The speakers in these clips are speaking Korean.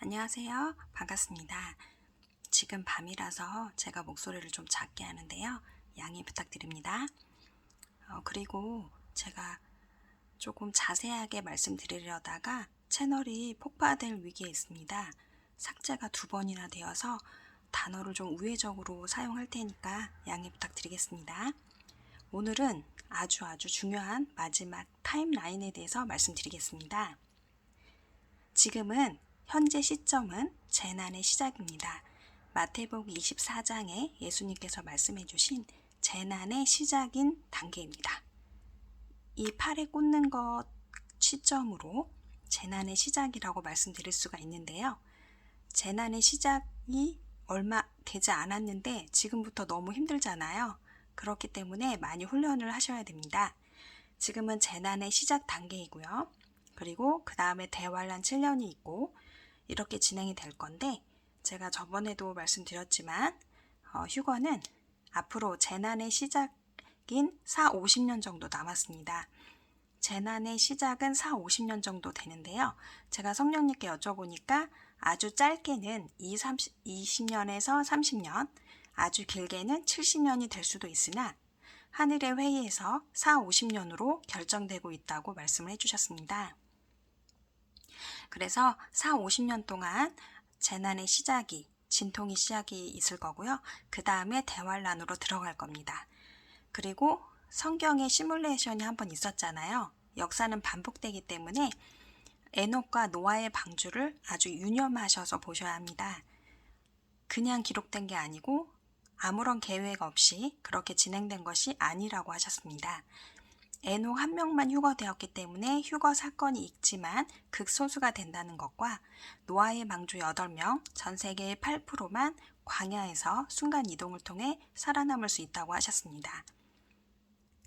안녕하세요. 반갑습니다. 지금 밤이라서 제가 목소리를 좀 작게 하는데요. 양해 부탁드립니다. 그리고 제가 조금 자세하게 말씀드리려다가 채널이 폭파될 위기에 있습니다. 삭제가 2번이나 되어서 단어를 좀 우회적으로 사용할 테니까 양해 부탁드리겠습니다. 오늘은 아주 중요한 마지막 타임라인에 대해서 말씀드리겠습니다. 지금은 현재 시점은 재난의 시작입니다. 마태복음 24장에 예수님께서 말씀해 주신 재난의 시작인 단계입니다. 이 팔에 꽂는 것 시점으로 재난의 시작이라고 말씀드릴 수가 있는데요. 재난의 시작이 얼마 되지 않았는데 지금부터 너무 힘들잖아요. 그렇기 때문에 많이 훈련을 하셔야 됩니다. 지금은 재난의 시작 단계이고요. 그리고 그 다음에 대환란 7년이 있고 이렇게 진행이 될 건데, 제가 저번에도 말씀드렸지만 휴거는 앞으로 재난의 시작인 40-50년 정도 남았습니다. 재난의 시작은 40-50년 정도 되는데요. 제가 성령님께 여쭤보니까 아주 짧게는 20년에서 30년, 아주 길게는 70년이 될 수도 있으나 하늘의 회의에서 40-50년으로 결정되고 있다고 말씀을 해주셨습니다. 그래서 40-50년 동안 재난의 시작이, 진통의 시작이 있을 거고요. 그 다음에 대환란으로 들어갈 겁니다. 그리고 성경에 시뮬레이션이 한번 있었잖아요. 역사는 반복되기 때문에 에녹과 노아의 방주를 아주 유념하셔서 보셔야 합니다. 그냥 기록된 게 아니고 아무런 계획 없이 그렇게 진행된 것이 아니라고 하셨습니다. 에녹 한 명만 휴거되었기 때문에 휴거 사건이 있지만 극소수가 된다는 것과 노아의 방주 8명, 전 세계의 8%만 광야에서 순간 이동을 통해 살아남을 수 있다고 하셨습니다.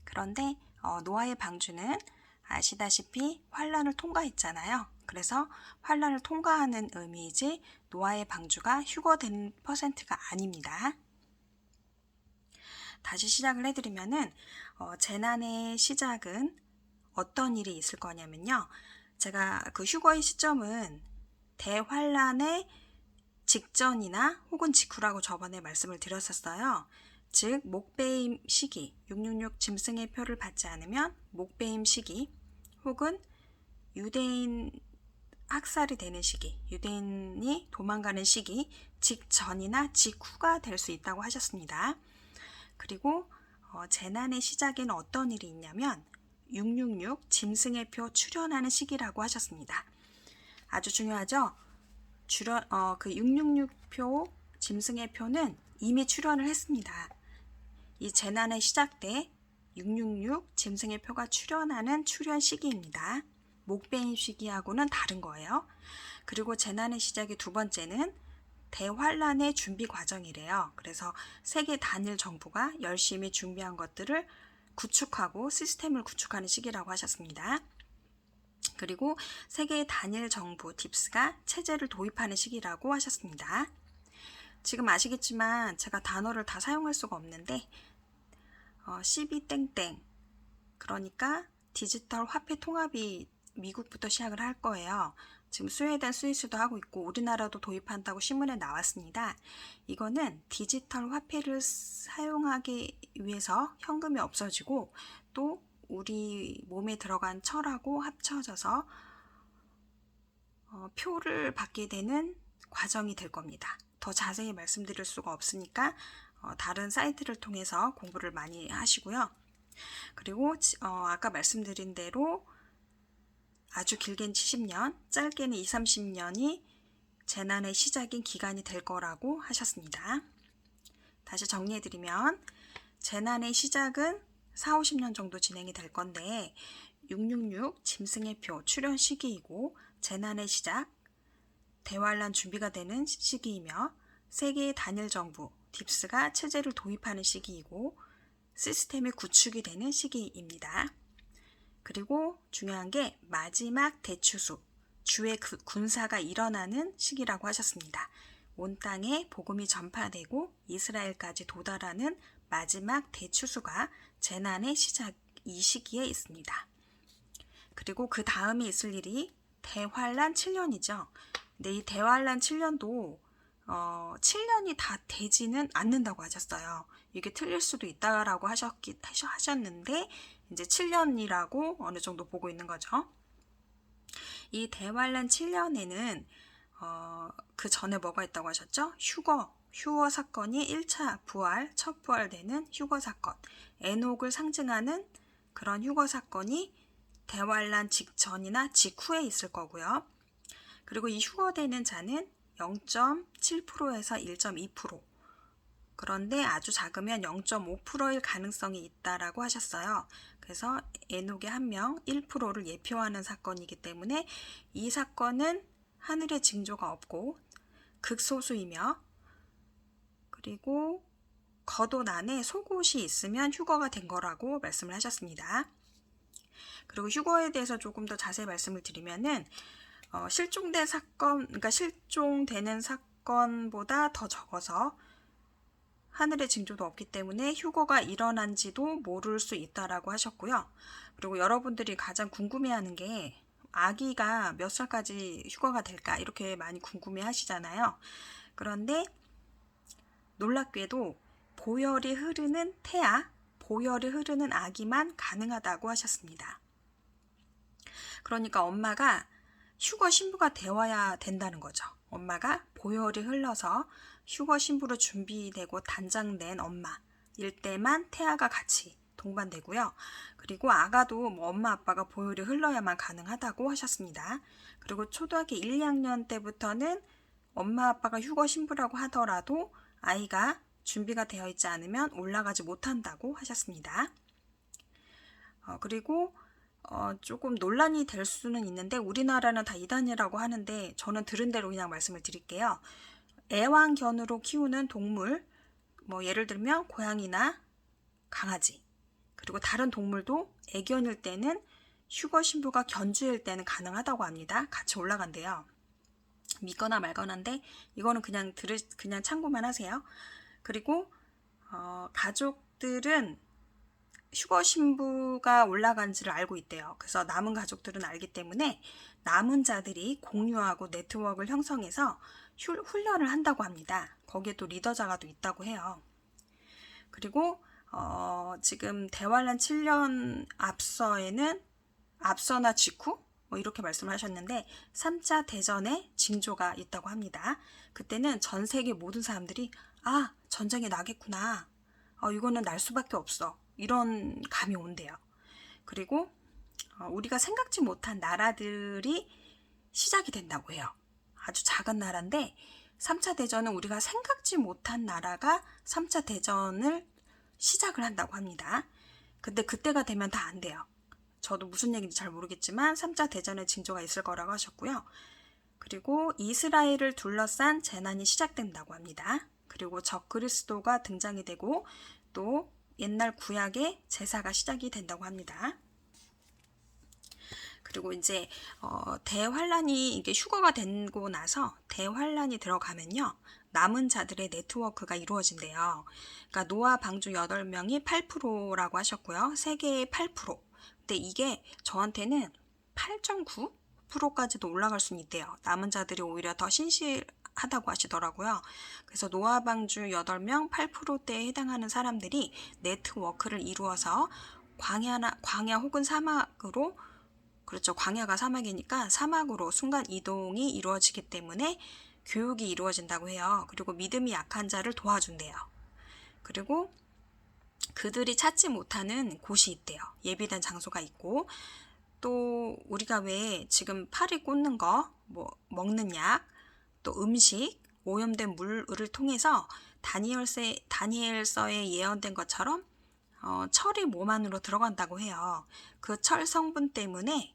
그런데 노아의 방주는 아시다시피 환란을 통과했잖아요. 그래서 환란을 통과하는 의미이지 노아의 방주가 휴거되는 퍼센트가 아닙니다. 다시 시작을 해드리면은 재난의 시작은 어떤 일이 있을 거냐면요. 제가 그 휴거의 시점은 대환란의 직전이나 혹은 직후라고 저번에 말씀을 드렸었어요. 즉 목배임 시기, 666 짐승의 표를 받지 않으면 목배임 시기, 혹은 유대인 학살이 되는 시기, 유대인이 도망가는 시기 직전이나 직후가 될 수 있다고 하셨습니다. 그리고 재난의 시작에는 어떤 일이 있냐면 666 짐승의 표 출현하는 시기라고 하셨습니다. 아주 중요하죠? 그 666표 짐승의 표는 이미 출현을 했습니다. 이 재난의 시작 때 666 짐승의 표가 출현하는 출현 시기입니다. 목배임 시기하고는 다른 거예요. 그리고 재난의 시작의 2번째는 대환란의 준비 과정이래요. 그래서 세계 단일 정부가 열심히 준비한 것들을 구축하고 시스템을 구축하는 시기라고 하셨습니다. 그리고 세계 단일 정부 딥스가 체제를 도입하는 시기라고 하셨습니다. 지금 아시겠지만 제가 단어를 다 사용할 수가 없는데 12땡땡, 그러니까 디지털 화폐 통합이 미국부터 시작을 할 거예요. 지금 스웨덴, 스위스도 하고 있고 우리나라도 도입한다고 신문에 나왔습니다. 이거는 디지털 화폐를 사용하기 위해서 현금이 없어지고 또 우리 몸에 들어간 철하고 합쳐져서 표를 받게 되는 과정이 될 겁니다. 더 자세히 말씀드릴 수가 없으니까 다른 사이트를 통해서 공부를 많이 하시고요. 그리고 아까 말씀드린 대로 아주 길게는 70년, 짧게는 20-30년이 재난의 시작인 기간이 될 거라고 하셨습니다. 다시 정리해드리면 재난의 시작은 40-50년 정도 진행이 될 건데 666 짐승의 표 출현 시기이고 재난의 시작, 대환란 준비가 되는 시기이며 세계의 단일 정부 딥스가 체제를 도입하는 시기이고 시스템이 구축이 되는 시기입니다. 그리고 중요한 게 마지막 대추수, 주의 군사가 일어나는 시기라고 하셨습니다. 온 땅에 복음이 전파되고 이스라엘까지 도달하는 마지막 대추수가 재난의 시작 이 시기에 있습니다. 그리고 그 다음에 있을 일이 대환란 7년이죠. 근데 이 대환란 7년도 7년이 다 되지는 않는다고 하셨어요. 이게 틀릴 수도 있다라고 하셨는데 이제 7년이라고 어느 정도 보고 있는 거죠. 이 대환란 7년에는 그 전에 뭐가 있다고 하셨죠? 휴거 사건이 1차 부활, 첫 부활되는 휴거 사건, 에녹을 상징하는 그런 휴거 사건이 대환란 직전이나 직후에 있을 거고요. 그리고 이 휴거되는 자는 0.7%에서 1.2%, 그런데 아주 작으면 0.5%일 가능성이 있다라고 하셨어요. 그래서 에녹의 한 명 1%를 예표하는 사건이기 때문에 이 사건은 하늘의 징조가 없고 극소수이며, 그리고 겉옷 안에 속옷이 있으면 휴거가 된 거라고 말씀을 하셨습니다. 그리고 휴거에 대해서 조금 더 자세히 말씀을 드리면은 실종되는 사건보다 더 적어서 하늘의 징조도 없기 때문에 휴거가 일어난지도 모를 수 있다라고 하셨고요. 그리고 여러분들이 가장 궁금해하는 게 아기가 몇 살까지 휴거가 될까 이렇게 많이 궁금해 하시잖아요. 그런데 놀랍게도 보혈이 흐르는 태아, 보혈이 흐르는 아기만 가능하다고 하셨습니다. 그러니까 엄마가 휴거 신부가 되어야 된다는 거죠. 엄마가 보혈이 흘러서 휴거 신부로 준비되고 단장된 엄마일 때만 태아가 같이 동반되고요. 그리고 아가도 엄마 아빠가 보혈이 흘러야만 가능하다고 하셨습니다. 그리고 초등학교 1, 2학년 때부터는 엄마 아빠가 휴거 신부라고 하더라도 아이가 준비가 되어 있지 않으면 올라가지 못한다고 하셨습니다. 그리고 조금 논란이 될 수는 있는데 우리나라는 다 이단이라고 하는데 저는 들은 대로 그냥 말씀을 드릴게요. 애완견으로 키우는 동물, 예를 들면 고양이나 강아지, 그리고 다른 동물도 애견일 때는 휴거 신부가 견주일 때는 가능하다고 합니다. 같이 올라간대요. 믿거나 말거나인데 이거는 그냥 참고만 하세요. 그리고 가족들은 휴거 신부가 올라간지를 알고 있대요. 그래서 남은 가족들은 알기 때문에 남은 자들이 공유하고 네트워크를 형성해서 훈련을 한다고 합니다. 거기에 또 리더자가 또 있다고 해요. 그리고 지금 대환란 7년 앞서나 직후 이렇게 말씀하셨는데 3차 대전의 징조가 있다고 합니다. 그때는 전 세계 모든 사람들이 전쟁이 나겠구나. 이거는 날 수밖에 없어. 이런 감이 온대요. 그리고 우리가 생각지 못한 나라들이 시작이 된다고 해요. 아주 작은 나라인데 3차 대전은 우리가 생각지 못한 나라가 3차 대전을 시작을 한다고 합니다. 근데 그때가 되면 다 안 돼요. 저도 무슨 얘기인지 잘 모르겠지만 3차 대전의 징조가 있을 거라고 하셨고요. 그리고 이스라엘을 둘러싼 재난이 시작된다고 합니다. 그리고 적그리스도가 등장이 되고 또 옛날 구약의 제사가 시작이 된다고 합니다. 그리고 이제 대환란이 이게 휴거가 되고 나서 대환란이 들어가면요. 남은 자들의 네트워크가 이루어진대요. 그러니까 노아 방주 8명이 8%라고 하셨고요. 세계의 8%. 근데 이게 저한테는 8.9%까지도 올라갈 수는 있대요. 남은 자들이 오히려 더 신실하다고 하시더라고요. 그래서 노아 방주 8명 8%대에 해당하는 사람들이 네트워크를 이루어서 광야 혹은 사막으로, 그렇죠. 광야가 사막이니까 사막으로 순간 이동이 이루어지기 때문에 교육이 이루어진다고 해요. 그리고 믿음이 약한 자를 도와준대요. 그리고 그들이 찾지 못하는 곳이 있대요. 예비된 장소가 있고, 또 우리가 왜 지금 팔이 꽂는 거, 먹는 약, 또 음식, 오염된 물을 통해서 다니엘서에 예언된 것처럼 철이 몸 안으로 들어간다고 해요. 그 철 성분 때문에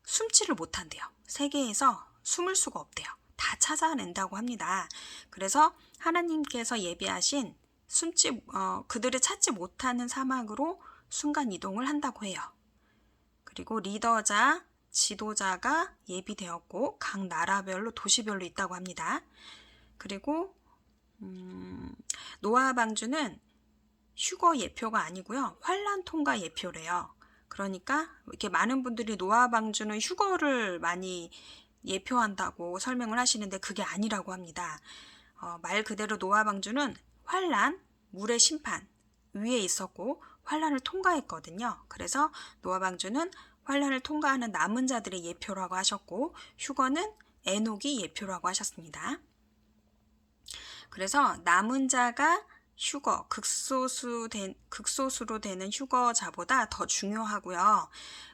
숨지를 못한대요. 세계에서 숨을 수가 없대요. 다 찾아낸다고 합니다. 그래서 하나님께서 예비하신 그들을 찾지 못하는 사막으로 순간 이동을 한다고 해요. 그리고 리더자, 지도자가 예비되었고 각 나라별로 도시별로 있다고 합니다. 그리고 노아 방주는 휴거 예표가 아니고요. 환란 통과 예표래요. 그러니까 이렇게 많은 분들이 노아 방주는 휴거를 많이 예표한다고 설명을 하시는데 그게 아니라고 합니다. 말 그대로 노아 방주는 환란, 물의 심판 위에 있었고 환란을 통과했거든요. 그래서 노아 방주는 환란을 통과하는 남은 자들의 예표라고 하셨고 휴거는 에녹이 예표라고 하셨습니다. 그래서 남은 자가 휴거, 극소수로 되는 휴거자보다 더 중요하고요.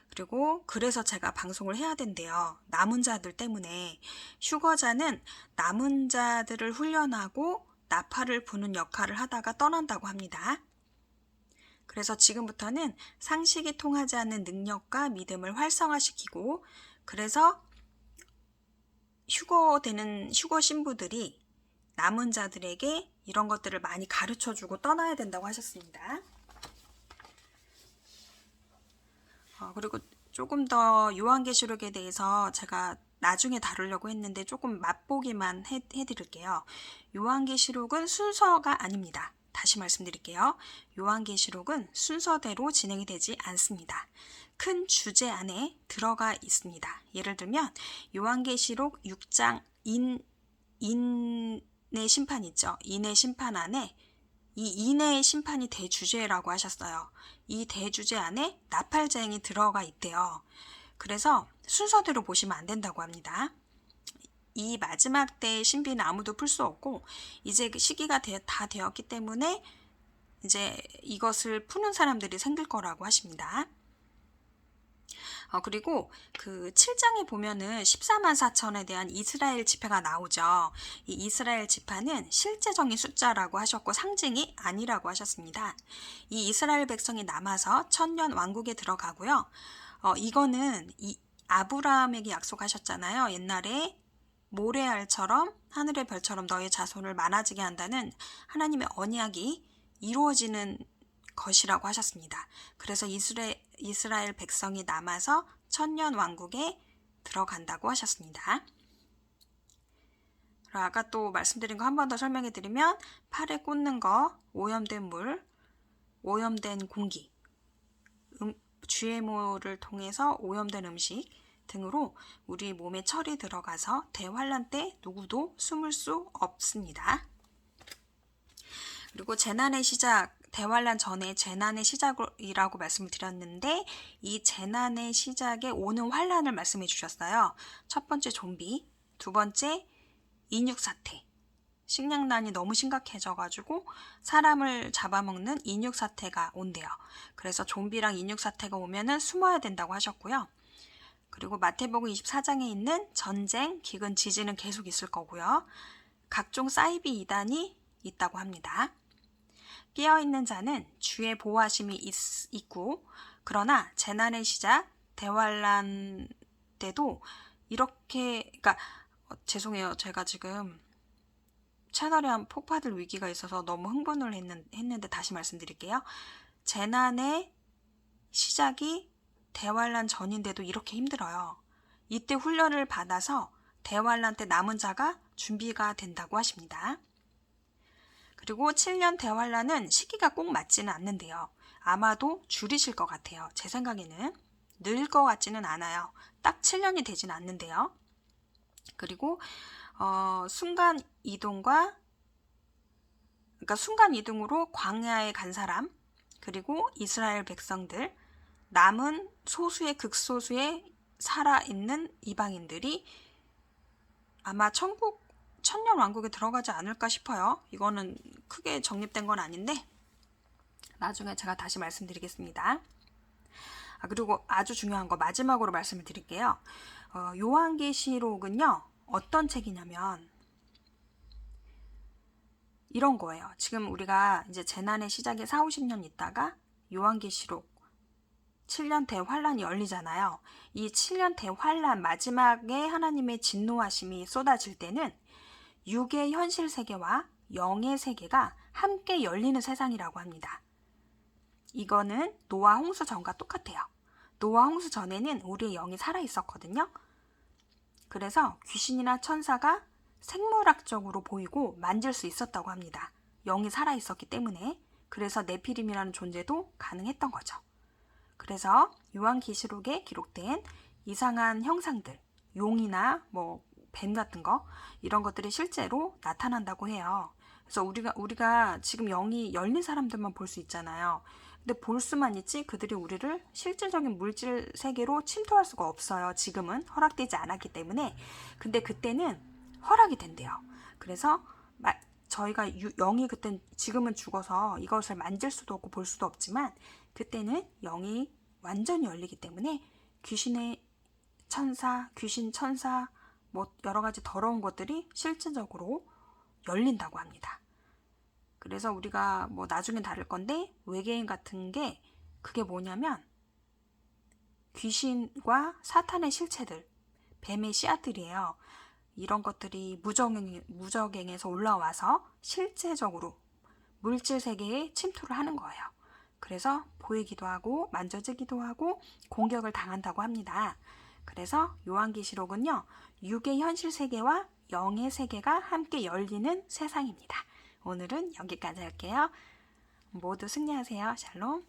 그리고 그래서 제가 방송을 해야 된대요. 남은 자들 때문에. 휴거자는 남은 자들을 훈련하고 나팔을 부는 역할을 하다가 떠난다고 합니다. 그래서 지금부터는 상식이 통하지 않는 능력과 믿음을 활성화시키고 그래서 휴거되는 휴거 신부들이 남은 자들에게 이런 것들을 많이 가르쳐주고 떠나야 된다고 하셨습니다. 그리고 조금 더 요한계시록에 대해서 제가 나중에 다루려고 했는데 조금 맛보기만 해드릴게요. 요한계시록은 순서가 아닙니다. 다시 말씀드릴게요. 요한계시록은 순서대로 진행이 되지 않습니다. 큰 주제 안에 들어가 있습니다. 예를 들면 요한계시록 6장 인의 심판 있죠. 인의 심판 안에 이 인의 심판이 대주제라고 하셨어요. 이 대주제 안에 나팔자행이 들어가 있대요. 그래서 순서대로 보시면 안 된다고 합니다. 이 마지막 때의 신비는 아무도 풀 수 없고 이제 그 시기가 다 되었기 때문에 이제 이것을 푸는 사람들이 생길 거라고 하십니다. 그리고 그 7장에 보면은 14만 4천에 대한 이스라엘 지파가 나오죠. 이 이스라엘 지파는 실제적인 숫자라고 하셨고 상징이 아니라고 하셨습니다. 이 이스라엘 백성이 남아서 천년 왕국에 들어가고요. 이거는 아브라함에게 약속하셨잖아요. 옛날에 모래알처럼 하늘의 별처럼 너의 자손을 많아지게 한다는 하나님의 언약이 이루어지는 것이라고 하셨습니다. 그래서 이스라엘 백성이 남아서 천년 왕국에 들어간다고 하셨습니다. 아까 또 말씀드린 거 한 번 더 설명해 드리면 팔에 꽂는 거, 오염된 물, 오염된 공기, GMO를 통해서 오염된 음식 등으로 우리 몸에 철이 들어가서 대환란 때 누구도 숨을 수 없습니다. 그리고 재난의 시작, 대환란 전에 재난의 시작이라고 말씀을 드렸는데 이 재난의 시작에 오는 환란을 말씀해 주셨어요. 첫 번째 좀비, 두 번째 인육사태. 식량난이 너무 심각해져가지고 사람을 잡아먹는 인육사태가 온대요. 그래서 좀비랑 인육사태가 오면은 숨어야 된다고 하셨고요. 그리고 마태복음 24장에 있는 전쟁, 기근, 지진은 계속 있을 거고요. 각종 사이비 이단이 있다고 합니다. 깨어있는 자는 주의 보호하심이 있고 그러나 재난의 시작, 대환란 때도 이렇게 그러니까 죄송해요. 제가 지금 채널에 한 폭파될 위기가 있어서 너무 흥분을 했는데 다시 말씀드릴게요. 재난의 시작이 대환란 전인데도 이렇게 힘들어요. 이때 훈련을 받아서 대환란 때 남은 자가 준비가 된다고 하십니다. 그리고 7년 대환란은 시기가 꼭 맞지는 않는데요. 아마도 줄이실 것 같아요. 제 생각에는 늘 것 같지는 않아요. 딱 7년이 되진 않는데요. 그리고 순간 이동으로 광야에 간 사람, 그리고 이스라엘 백성들, 남은 소수의 극소수의 살아있는 이방인들이 아마 천년 왕국에 들어가지 않을까 싶어요. 이거는 크게 정립된 건 아닌데 나중에 제가 다시 말씀드리겠습니다. 그리고 아주 중요한 거 마지막으로 말씀을 드릴게요. 요한계시록은요. 어떤 책이냐면 이런 거예요. 지금 우리가 이제 재난의 시작에 40-50년 있다가 요한계시록 7년 대환란이 열리잖아요. 이 7년 대환란 마지막에 하나님의 진노하심이 쏟아질 때는 육의 현실 세계와 영의 세계가 함께 열리는 세상이라고 합니다. 이거는 노아 홍수 전과 똑같아요. 노아 홍수 전에는 우리의 영이 살아있었거든요. 그래서 귀신이나 천사가 생물학적으로 보이고 만질 수 있었다고 합니다. 영이 살아있었기 때문에. 그래서 네피림이라는 존재도 가능했던 거죠. 그래서 요한계시록에 기록된 이상한 형상들, 용이나 뭐 뱀 같은 거 이런 것들이 실제로 나타난다고 해요. 그래서 우리가 지금 영이 열린 사람들만 볼 수 있잖아요. 근데 볼 수만 있지 그들이 우리를 실질적인 물질 세계로 침투할 수가 없어요. 지금은 허락되지 않았기 때문에. 근데 그때는 허락이 된대요. 그래서 저희가 영이 그땐 지금은 죽어서 이것을 만질 수도 없고 볼 수도 없지만 그때는 영이 완전히 열리기 때문에 귀신의 천사, 귀신 천사 뭐 여러 가지 더러운 것들이 실질적으로 열린다고 합니다. 그래서 우리가 뭐 나중엔 다룰 건데 외계인 같은 게 그게 뭐냐면 귀신과 사탄의 실체들, 뱀의 씨앗들이에요. 이런 것들이 무적행에서 올라와서 실제적으로 물질 세계에 침투를 하는 거예요. 그래서 보이기도 하고 만져지기도 하고 공격을 당한다고 합니다. 그래서 요한계시록은요, 육의 현실 세계와 영의 세계가 함께 열리는 세상입니다. 오늘은 여기까지 할게요. 모두 승리하세요. 샬롬.